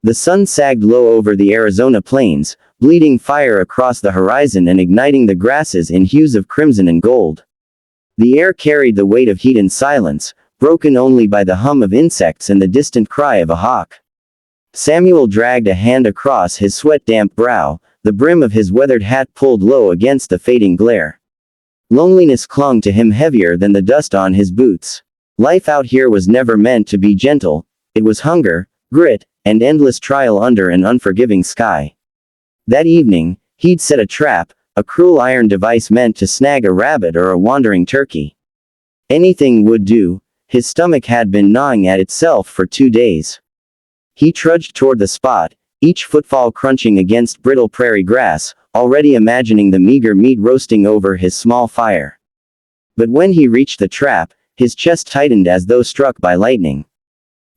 The sun sagged low over the Arizona plains, bleeding fire across the horizon and igniting the grasses in hues of crimson and gold. The air carried the weight of heat and silence, broken only by the hum of insects and the distant cry of a hawk. Samuel dragged a hand across his sweat-damp brow, the brim of his weathered hat pulled low against the fading glare. Loneliness clung to him heavier than the dust on his boots. Life out here was never meant to be gentle. It was hunger, grit, and endless trial under an unforgiving sky. That evening, he'd set a trap, a cruel iron device meant to snag a rabbit or a wandering turkey. Anything would do. His stomach had been gnawing at itself for 2 days. He trudged toward the spot, each footfall crunching against brittle prairie grass, already imagining the meager meat roasting over his small fire. But when he reached the trap, his chest tightened as though struck by lightning.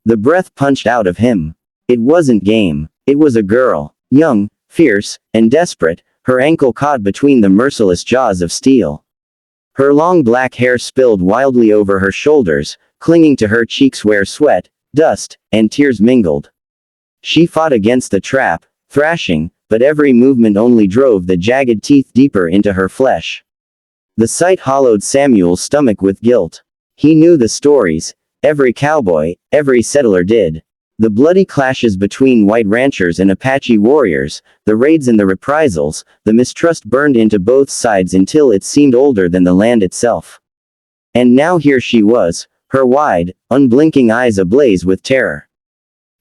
The breath punched out of him. It wasn't game. It was a girl. Young, fierce, and desperate, her ankle caught between the merciless jaws of steel. Her long black hair spilled wildly over her shoulders, clinging to her cheeks where sweat, dust, and tears mingled. She fought against the trap, thrashing, but every movement only drove the jagged teeth deeper into her flesh. The sight hollowed Samuel's stomach with guilt. He knew the stories. Every cowboy, every settler did. The bloody clashes between white ranchers and Apache warriors, the raids and the reprisals, the mistrust burned into both sides until it seemed older than the land itself. And now here she was, her wide, unblinking eyes ablaze with terror.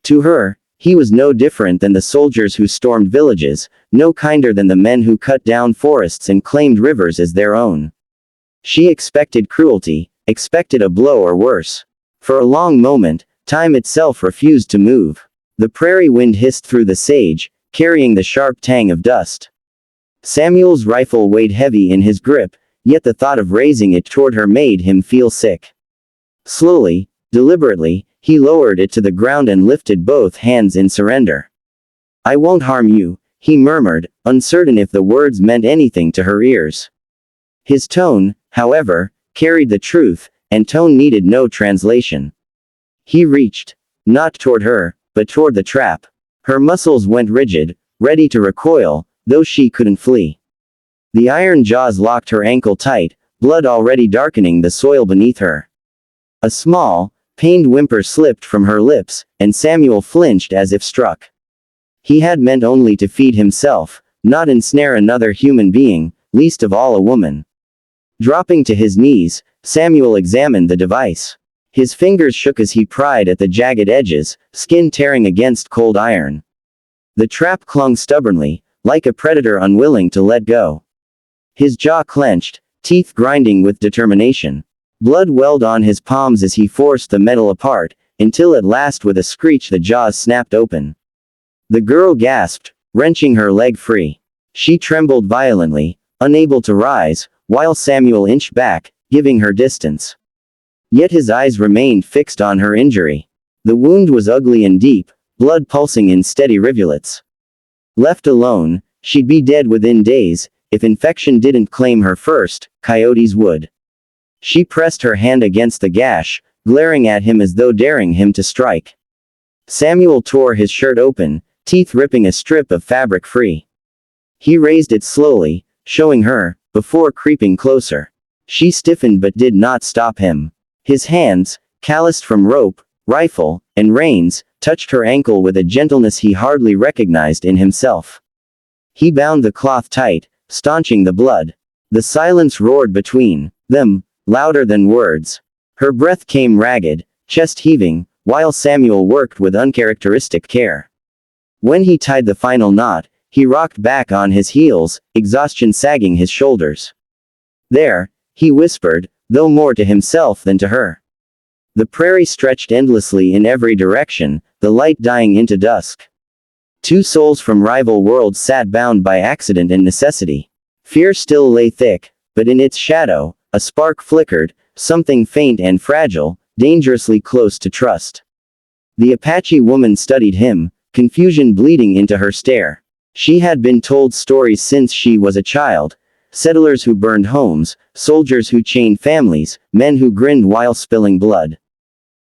To her, he was no different than the soldiers who stormed villages, no kinder than the men who cut down forests and claimed rivers as their own. She expected cruelty, expected a blow or worse. For a long moment, time itself refused to move. The prairie wind hissed through the sage, carrying the sharp tang of dust. Samuel's rifle weighed heavy in his grip, yet the thought of raising it toward her made him feel sick. Slowly, deliberately, he lowered it to the ground and lifted both hands in surrender. "I won't harm you," he murmured, uncertain if the words meant anything to her ears. His tone, however, carried the truth, and tone needed no translation. He reached, not toward her, but toward the trap. Her muscles went rigid, ready to recoil, though she couldn't flee. The iron jaws locked her ankle tight, blood already darkening the soil beneath her. A small, pained whimper slipped from her lips, and Samuel flinched as if struck. He had meant only to feed himself, not ensnare another human being, least of all a woman. Dropping to his knees, Samuel examined the device. His fingers shook as he pried at the jagged edges, skin tearing against cold iron. The trap clung stubbornly, like a predator unwilling to let go. His jaw clenched, teeth grinding with determination. Blood welled on his palms as he forced the metal apart, until at last with a screech the jaws snapped open. The girl gasped, wrenching her leg free. She trembled violently, unable to rise, while Samuel inched back, giving her distance. Yet his eyes remained fixed on her injury. The wound was ugly and deep, blood pulsing in steady rivulets. Left alone, she'd be dead within days. If infection didn't claim her first, coyotes would. She pressed her hand against the gash, glaring at him as though daring him to strike. Samuel tore his shirt open, teeth ripping a strip of fabric free. He raised it slowly, showing her, before creeping closer. She stiffened but did not stop him. His hands, calloused from rope, rifle, and reins, touched her ankle with a gentleness he hardly recognized in himself. He bound the cloth tight, staunching the blood. The silence roared between them, louder than words. Her breath came ragged, chest heaving, while Samuel worked with uncharacteristic care. When he tied the final knot, he rocked back on his heels, exhaustion sagging his shoulders. "There," he whispered, though more to himself than to her. The prairie stretched endlessly in every direction, the light dying into dusk. Two souls from rival worlds sat bound by accident and necessity. Fear still lay thick, but in its shadow, a spark flickered, something faint and fragile, dangerously close to trust. The Apache woman studied him, confusion bleeding into her stare. She had been told stories since she was a child. Settlers who burned homes, soldiers who chained families, men who grinned while spilling blood.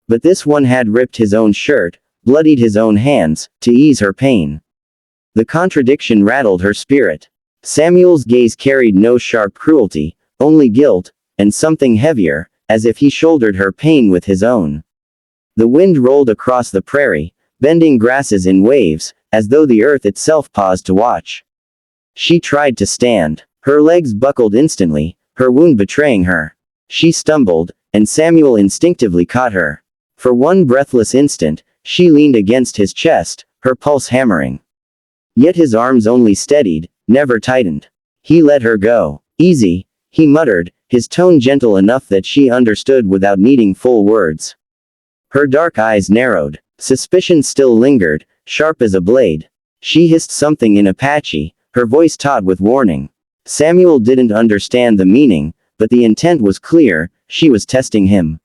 But this one had ripped his own shirt, bloodied his own hands, to ease her pain. The contradiction rattled her spirit. Samuel's gaze carried no sharp cruelty, only guilt, and something heavier, as if he shouldered her pain with his own. The wind rolled across the prairie, bending grasses in waves, as though the earth itself paused to watch. She tried to stand. Her legs buckled instantly, her wound betraying her. She stumbled, and Samuel instinctively caught her. For one breathless instant, she leaned against his chest, her pulse hammering. Yet his arms only steadied, never tightened. He let her go. Easy, he muttered, his tone gentle enough that she understood without needing full words. Her dark eyes narrowed. Suspicion still lingered, sharp as a blade. She hissed something in Apache, her voice taut with warning. Samuel didn't understand the meaning, but the intent was clear, she was testing him.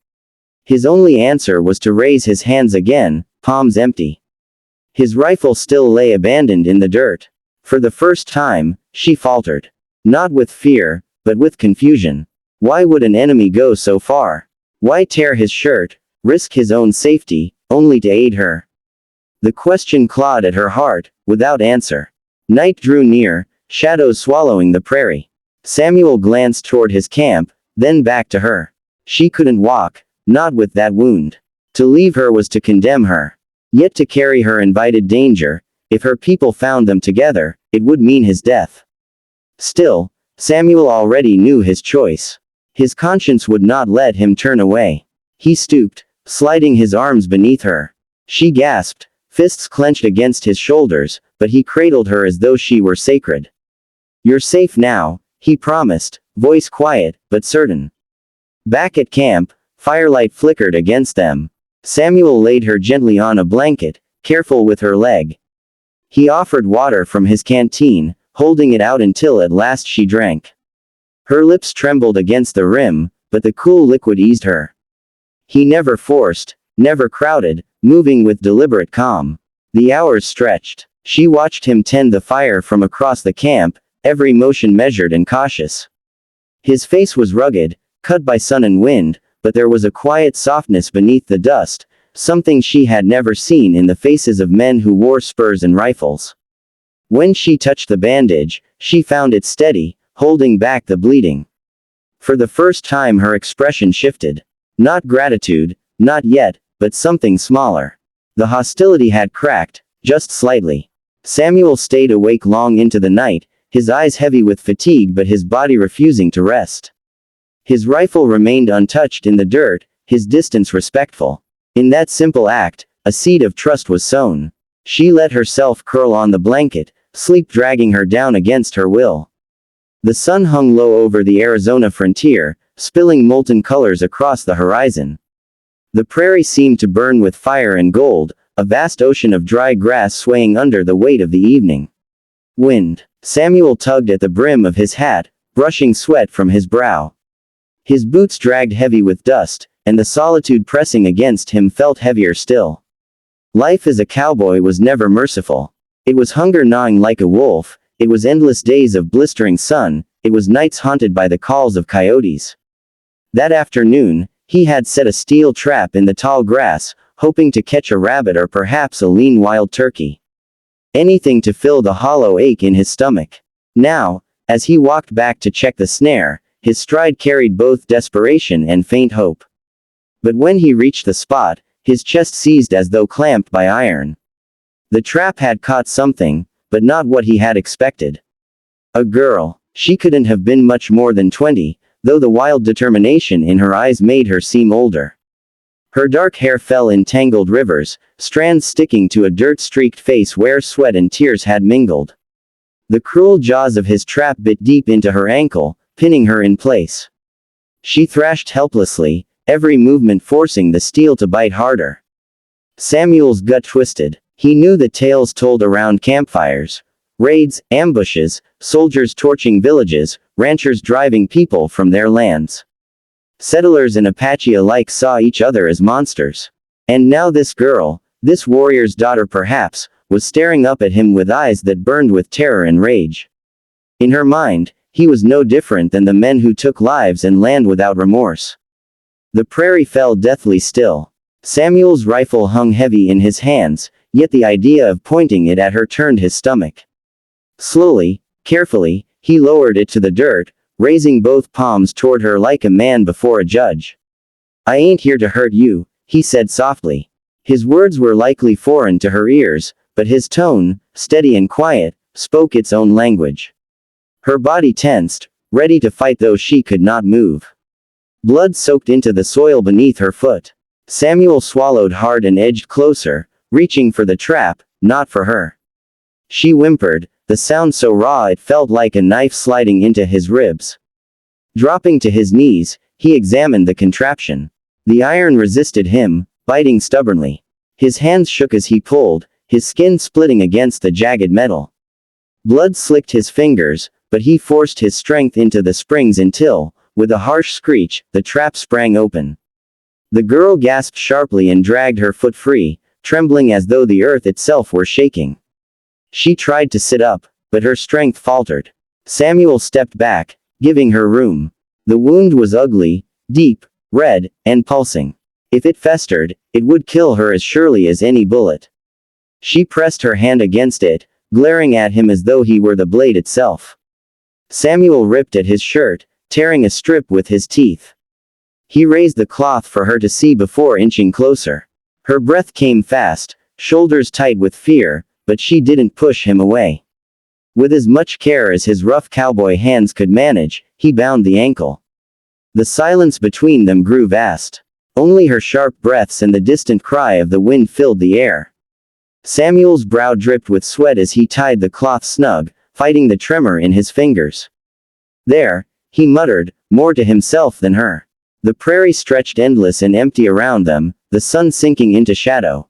His only answer was to raise his hands again, palms empty. His rifle still lay abandoned in the dirt. For the first time, she faltered. Not with fear, but with confusion. Why would an enemy go so far? Why tear his shirt, risk his own safety, only to aid her? The question clawed at her heart, without answer. Night drew near, shadows swallowing the prairie. Samuel glanced toward his camp, then back to her. She couldn't walk, not with that wound. To leave her was to condemn her. Yet to carry her invited danger. If her people found them together, it would mean his death. Still, Samuel already knew his choice. His conscience would not let him turn away. He stooped, sliding his arms beneath her. She gasped, fists clenched against his shoulders, but he cradled her as though she were sacred. "You're safe now," he promised, voice quiet, but certain. Back at camp, firelight flickered against them. Samuel laid her gently on a blanket, careful with her leg. He offered water from his canteen, holding it out until at last she drank. Her lips trembled against the rim, but the cool liquid eased her. He never forced, never crowded, moving with deliberate calm. The hours stretched. She watched him tend the fire from across the camp, every motion measured and cautious. His face was rugged, cut by sun and wind, but there was a quiet softness beneath the dust, something she had never seen in the faces of men who wore spurs and rifles. When she touched the bandage, she found it steady, holding back the bleeding. For the first time her expression shifted. Not gratitude, not yet, but something smaller. The hostility had cracked, just slightly. Samuel stayed awake long into the night, his eyes heavy with fatigue but his body refusing to rest. His rifle remained untouched in the dirt, his distance respectful. In that simple act, a seed of trust was sown. She let herself curl on the blanket, sleep dragging her down against her will. The sun hung low over the Arizona frontier, spilling molten colors across the horizon. The prairie seemed to burn with fire and gold, a vast ocean of dry grass swaying under the weight of the evening wind. Samuel tugged at the brim of his hat, brushing sweat from his brow. His boots dragged heavy with dust, and the solitude pressing against him felt heavier still. Life as a cowboy was never merciful. It was hunger gnawing like a wolf, it was endless days of blistering sun, it was nights haunted by the calls of coyotes. That afternoon, he had set a steel trap in the tall grass, hoping to catch a rabbit or perhaps a lean wild turkey. Anything to fill the hollow ache in his stomach. Now, as he walked back to check the snare, his stride carried both desperation and faint hope. But when he reached the spot, his chest seized as though clamped by iron. The trap had caught something, but not what he had expected. A girl. She couldn't have been much more than 20, though the wild determination in her eyes made her seem older. Her dark hair fell in tangled rivers, strands sticking to a dirt-streaked face where sweat and tears had mingled. The cruel jaws of his trap bit deep into her ankle, pinning her in place. She thrashed helplessly, every movement forcing the steel to bite harder. Samuel's gut twisted. He knew the tales told around campfires. Raids, ambushes, soldiers torching villages, ranchers driving people from their lands. Settlers and Apache alike saw each other as monsters. And now this girl, this warrior's daughter perhaps, was staring up at him with eyes that burned with terror and rage. In her mind, he was no different than the men who took lives and land without remorse. The prairie fell deathly still. Samuel's rifle hung heavy in his hands, yet the idea of pointing it at her turned his stomach. Slowly, carefully, he lowered it to the dirt, raising both palms toward her like a man before a judge. "I ain't here to hurt you," he said softly. His words were likely foreign to her ears, but his tone, steady and quiet, spoke its own language. Her body tensed, ready to fight though she could not move. Blood soaked into the soil beneath her foot. Samuel swallowed hard and edged closer, reaching for the trap, not for her. She whimpered, the sound so raw it felt like a knife sliding into his ribs. Dropping to his knees, he examined the contraption. The iron resisted him, biting stubbornly. His hands shook as he pulled, his skin splitting against the jagged metal. Blood slicked his fingers, but he forced his strength into the springs until, with a harsh screech, the trap sprang open. The girl gasped sharply and dragged her foot free, trembling as though the earth itself were shaking. She tried to sit up, but her strength faltered. Samuel stepped back, giving her room. The wound was ugly, deep, red, and pulsing. If it festered, it would kill her as surely as any bullet. She pressed her hand against it, glaring at him as though he were the blade itself. Samuel ripped at his shirt, tearing a strip with his teeth. He raised the cloth for her to see before inching closer. Her breath came fast, shoulders tight with fear, but she didn't push him away. With as much care as his rough cowboy hands could manage, he bound the ankle. The silence between them grew vast. Only her sharp breaths and the distant cry of the wind filled the air. Samuel's brow dripped with sweat as he tied the cloth snug, fighting the tremor in his fingers. "There," he muttered, more to himself than her. The prairie stretched endless and empty around them, the sun sinking into shadow.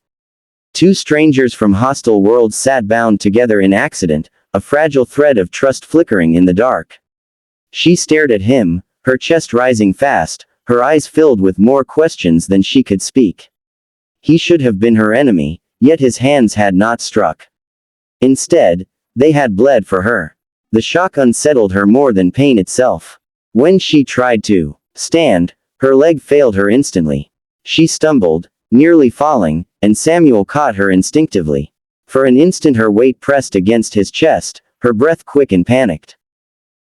Two strangers from hostile worlds sat bound together in accident, a fragile thread of trust flickering in the dark. She stared at him, her chest rising fast, her eyes filled with more questions than she could speak. He should have been her enemy, yet his hands had not struck. Instead, they had bled for her. The shock unsettled her more than pain itself. When she tried to stand, her leg failed her instantly. She stumbled, nearly falling, and Samuel caught her instinctively. For an instant her weight pressed against his chest, her breath quick and panicked.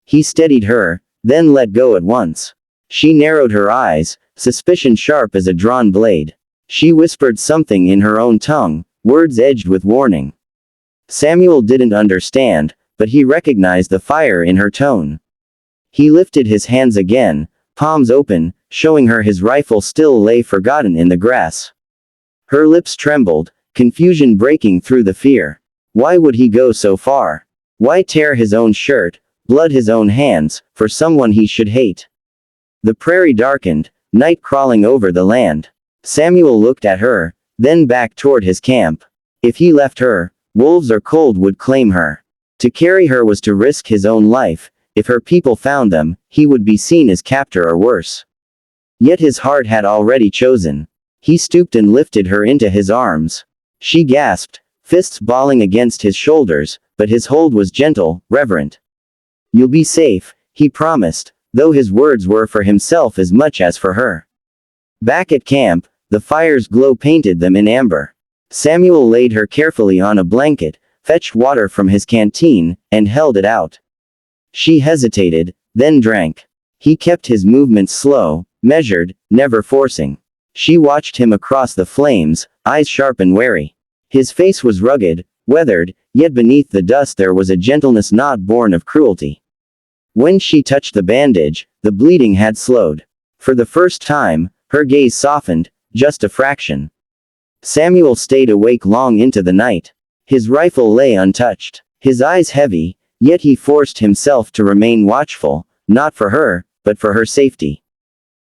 He steadied her, then let go at once. She narrowed her eyes, suspicion sharp as a drawn blade. She whispered something in her own tongue, words edged with warning. Samuel didn't understand, but he recognized the fire in her tone. He lifted his hands again, palms open, showing her his rifle still lay forgotten in the grass. Her lips trembled, confusion breaking through the fear. Why would he go so far? Why tear his own shirt, blood his own hands, for someone he should hate? The prairie darkened, night crawling over the land. Samuel looked at her, then back toward his camp. If he left her, wolves or cold would claim her. To carry her was to risk his own life. If her people found them, he would be seen as captor or worse. Yet his heart had already chosen. He stooped and lifted her into his arms. She gasped, fists balling against his shoulders, but his hold was gentle, reverent. "You'll be safe," he promised, though his words were for himself as much as for her. Back at camp, the fire's glow painted them in amber. Samuel laid her carefully on a blanket, fetched water from his canteen, and held it out. She hesitated, then drank. He kept his movements slow, measured, never forcing. She watched him across the flames, eyes sharp and wary. His face was rugged, weathered, yet beneath the dust there was a gentleness not born of cruelty. When she touched the bandage, the bleeding had slowed. For the first time, her gaze softened, just a fraction. Samuel stayed awake long into the night. His rifle lay untouched, his eyes heavy, yet he forced himself to remain watchful, not for her, but for her safety.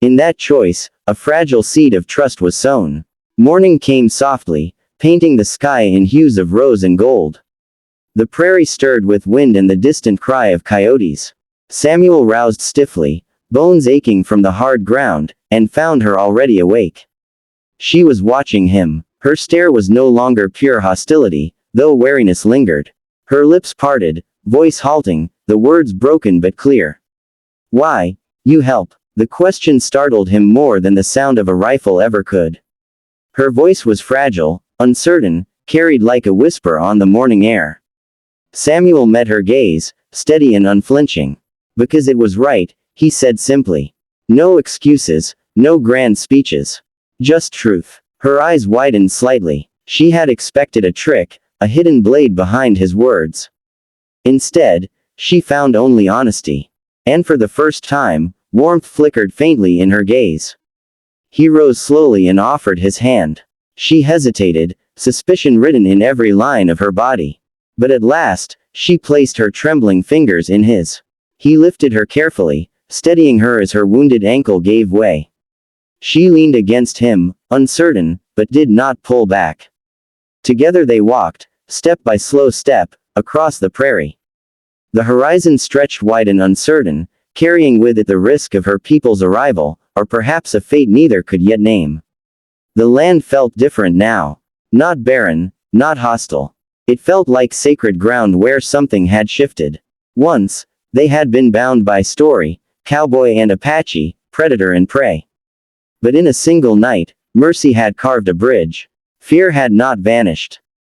In that choice, a fragile seed of trust was sown. Morning came softly, painting the sky in hues of rose and gold. The prairie stirred with wind and the distant cry of coyotes. Samuel roused stiffly, bones aching from the hard ground, and found her already awake. She was watching him. Her stare was no longer pure hostility, though wariness lingered. Her lips parted, voice halting, the words broken but clear. "Why, you help." The question startled him more than the sound of a rifle ever could. Her voice was fragile, uncertain, carried like a whisper on the morning air. Samuel met her gaze, steady and unflinching. Because it was right, he said simply. No excuses, no grand speeches. Just truth. Her eyes widened slightly. She had expected a trick, a hidden blade behind his words. Instead, she found only honesty. And for the first time, warmth flickered faintly in her gaze. He rose slowly and offered his hand. She hesitated, suspicion written in every line of her body. But at last, she placed her trembling fingers in his. He lifted her carefully, steadying her as her wounded ankle gave way. She leaned against him, uncertain, but did not pull back. Together they walked, step by slow step, across the prairie. The horizon stretched wide and uncertain, carrying with it the risk of her people's arrival, or perhaps a fate neither could yet name. The land felt different now. Not barren, not hostile. It felt like sacred ground where something had shifted. Once, they had been bound by story, cowboy and Apache, predator and prey. But in a single night, mercy had carved a bridge. Fear had not vanished.